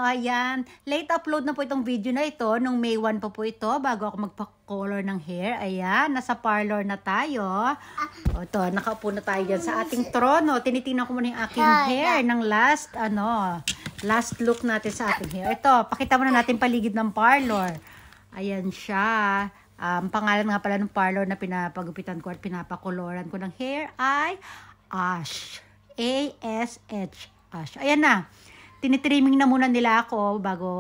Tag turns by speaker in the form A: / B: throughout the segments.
A: ayan. Late upload na po itong video na ito. Nung May 1 pa po ito, bago ako magpa-color ng hair. Ayan, nasa parlor na tayo. O, ito, nakaupo na tayo dyan sa ating trono. Tinitingnan ko muna yung aking hair ng last look natin sa ating hair. Ito, pakita muna natin paligid ng parlor. Ayan siya. Pangalan nga pala ng parlor na pinapagupitan ko at pinapakoloran ko ng hair ay Ash. A-S-H. Ash. Ayan na. Tinitrimming na muna nila ako bago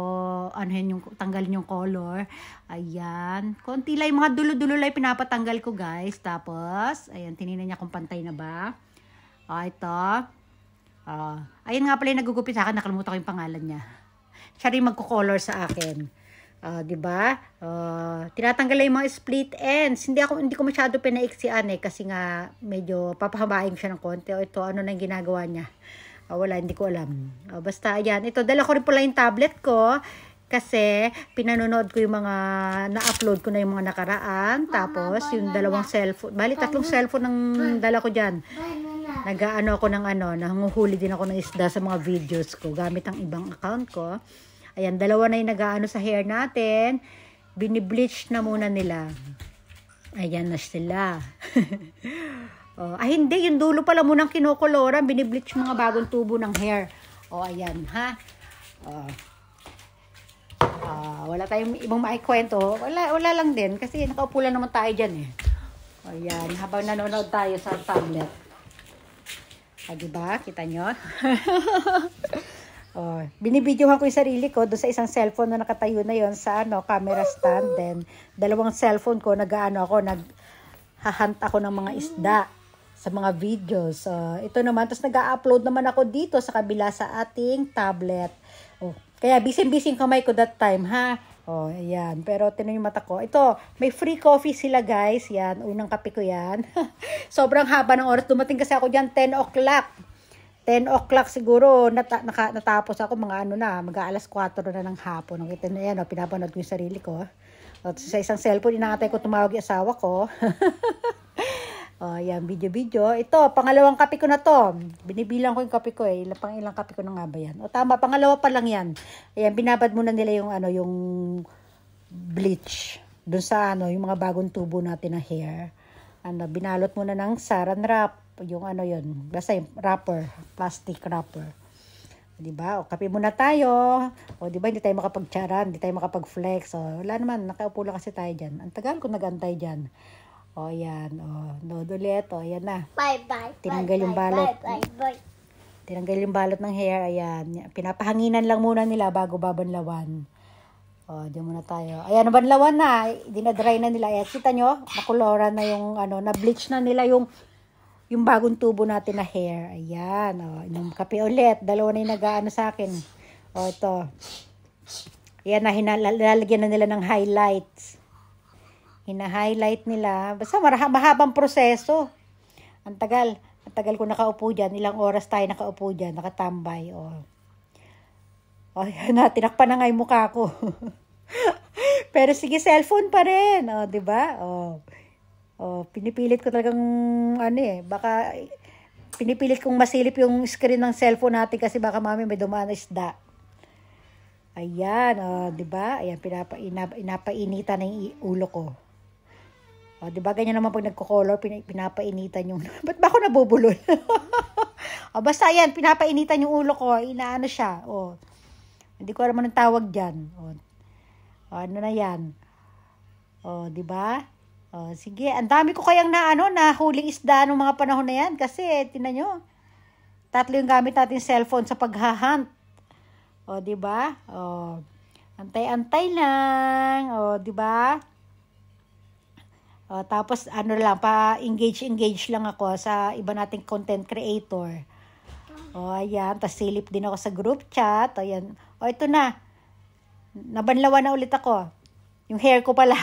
A: tanggalin yung color. Ayan. Konti lang yung mga dulo-dulo lang pinapatanggal ko, guys. Tapos, ayan, tinignan niya kung pantay na ba. Ito. Ayan nga pala yung nagugupit sa akin. Nakalimutan ko yung pangalan niya. Siya rin magko-color sa akin. Diba? Tinatanggal lang yung mga split ends. Hindi ko masyado pinaiksian kasi nga medyo papahabain siya ng konti. O ito, ano na yung ginagawa niya? Wala, hindi ko alam. Basta, ayan. Ito, dala ko rin pala yung tablet ko kasi pinanonood ko yung mga na-upload ko na yung mga nakaraan. Tapos, yung dalawang cellphone. Bali, tatlong cellphone ang dala ko dyan. Nag-ano ako ng nanguhuli din ako ng isda sa mga videos ko gamit ang ibang account ko. Ayan, dalawa na yung nag-ano sa hair natin. Binibleach na muna nila. Ayan na sila. Hindi. Yung dulo pala munang kinokoloran. Binibleach mga bagong tubo ng hair. Ayan, ha? Wala tayong ibang maikwento. Wala lang din. Kasi nakaupo lang naman tayo dyan, eh. Ayan, habang nanonood tayo sa tablet. Diba? Kita nyo? Binibidyohan ko yung sarili ko doon sa isang cellphone na nakatayo na yon sa camera stand. Then, dalawang cellphone ko, naghahunt ako ng mga isda sa mga videos. Ito naman, tapos nag-upload naman ako dito sa kabila sa ating tablet. Kaya busy kamay ko that time, ha? Ayan. Pero tinan yung mata ko. Ito, may free coffee sila, guys. Yan, unang kape ko yan. Sobrang haba ng oras. Dumating kasi ako dyan, 10 o'clock. 10 o'clock siguro, natapos ako mag-aalas 4 na ng hapon. Nakita na yan, pinapanood ko yung sarili ko. At sa isang cellphone, inaantay ko tumawag yung asawa ko. Yan, video. Ito, pangalawang kape ko na to. Binibilang ko yung kape ko, eh. Ilang kape ko na nga ba yan? Tama, pangalawa pa lang yan. Ayan, binabad muna nila yung bleach. Doon sa yung mga bagong tubo natin na hair. Binalot muna ng saran wrap. Yung yun, basta yung wrapper, plastic wrapper. Diba? Kape muna tayo. Diba, hindi tayo makapag-charan, hindi tayo makapag-flex. Wala naman, nakaupo lang kasi tayo dyan. Ang tagal ko nag-antay dyan. Yan. Load ulit. Yan na.
B: Bye.
A: Tinanggal yung balot.
B: Bye.
A: Tinanggal yung balot ng hair. Ayan. Pinapahanginan lang muna nila bago babanlawan. Diyan muna tayo. Ayan, nabanlawan na. Dinadry na nila. Ayan, kita nyo? Nakoloran na yung, na-bleach na nila yung bagong tubo natin na hair. Ayan. Yung kape ulit. Dalawa na yung nag-ano sa akin. Ito. Ayan na, lalagyan na nila ng highlights. Hina-highlight nila. Basta mahabang proseso. Ang tagal ko nakaupo dyan. Ilang oras tayo nakaupo dyan. Nakatambay. Ayan na, tinakpan na nga yung mukha ko. Pero sige, cellphone pa rin. Diba? Pinipilit ko talagang baka pinipilit kong masilip yung screen ng cellphone natin kasi baka mami may dumaan na isda. Ayan, diba? Ayan, pinapainitan na yung ulo ko. Diba, ganyan naman pag nagko-color, pinapainitan yung, ba't ba ako nabubulol? Basta yan, pinapainitan yung ulo ko, inaano siya. Hindi ko alam anong tawag dyan. Ano na yan? Diba? Sige, ang dami ko kayang nahuling isda nung mga panahon na yan. Kasi, tinan nyo, 3 yung gamit natin cellphone sa paghahunt. Diba? Antay-antay lang. Diba? Tapos, lang, pa-engage lang ako sa iba nating content creator. Ayan, tas silip din ako sa group chat. Ayan. Ito na. Nabanlawan na ulit ako. Yung hair ko pala.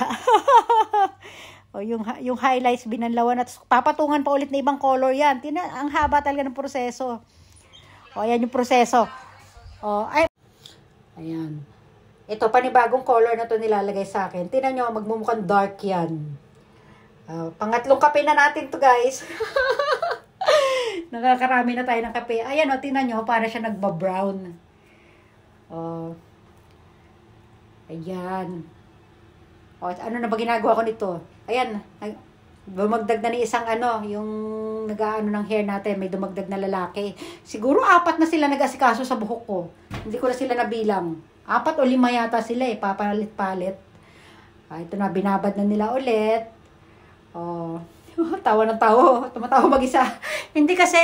A: Yung highlights binanlawan at papatungan pa ulit na ibang color yan. Ang haba talaga ng proseso. Ayan yung proseso. Ayan. Ito, panibagong color na to nilalagay sa akin. Tingnan nyo, magmumukhang dark yan. Pangatlong kape na natin to, guys. Nakakarami na tayo ng kape. Ayan, tingnan nyo, para siya nagba-brown. Oh. Ayan. O, ano na ba ginagawa ko nito? Ayan, dumagdag na ni isang yung nag-aano ng hair natin, may dumagdag na lalaki. Siguro 4 na sila nag-asikaso sa buhok ko. Hindi ko na sila nabilang. 4 o 5 yata sila papalit-palit. Ito na, binabad na nila ulit. Oh, tawa ng tawa. Tumatawa mag-isa. Hindi kasi,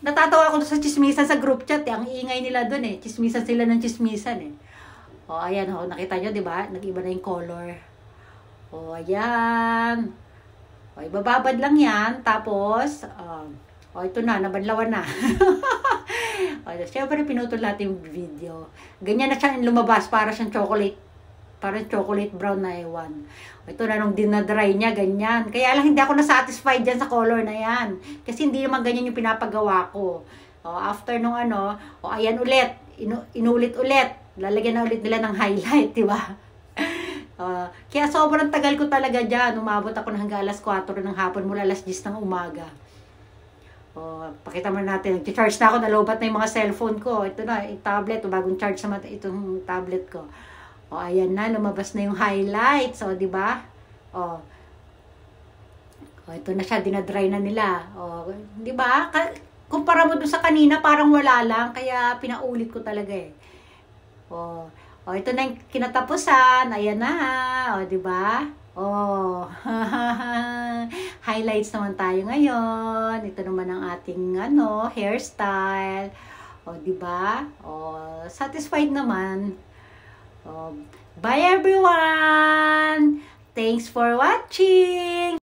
A: natatawa ako sa chismisan sa group chat. Ang iingay nila dun eh. Chismisan sila ng chismisan eh. Oh, ayan oh, nakita nyo, di ba? Nag-iba na yung color. Oh, ayan. O, ibababad lang yan. Tapos, ito na, nabanlawan na. O, syempre, pinutol natin yung video. Ganyan na siya lumabas, para siyang chocolate. Parang chocolate brown na ewan. O, ito na, nung dinadry niya, ganyan. Kaya lang, hindi ako na-satisfied dyan sa color na yan. Kasi hindi naman ganyan yung pinapagawa ko. O, after nung ayan ulit. Inulit ulit. Lalagyan na ulit nila ng highlight, di ba? Kaya sobrang tagal ko talaga dyan. Umabot ako hanggang alas 4 ng hapon mula alas 10 ng umaga. Pakita mo natin. Nag-charge na ako. Nalobat na yung mga cellphone ko. Ito na, yung tablet. Bagong charge naman itong tablet ko. Ayan na. Lumabas na yung highlights. Di ba? Ito na siya. Dinadry na nila. Di ba? Kumpara mo dun sa kanina, parang wala lang. Kaya pinaulit ko talaga eh. Ito na yung kinatapusan. Ayan na. Di ba? Highlights naman tayo ngayon. Ito naman ang ating hairstyle. Di ba? Satisfied naman. Bye everyone. Thanks for watching.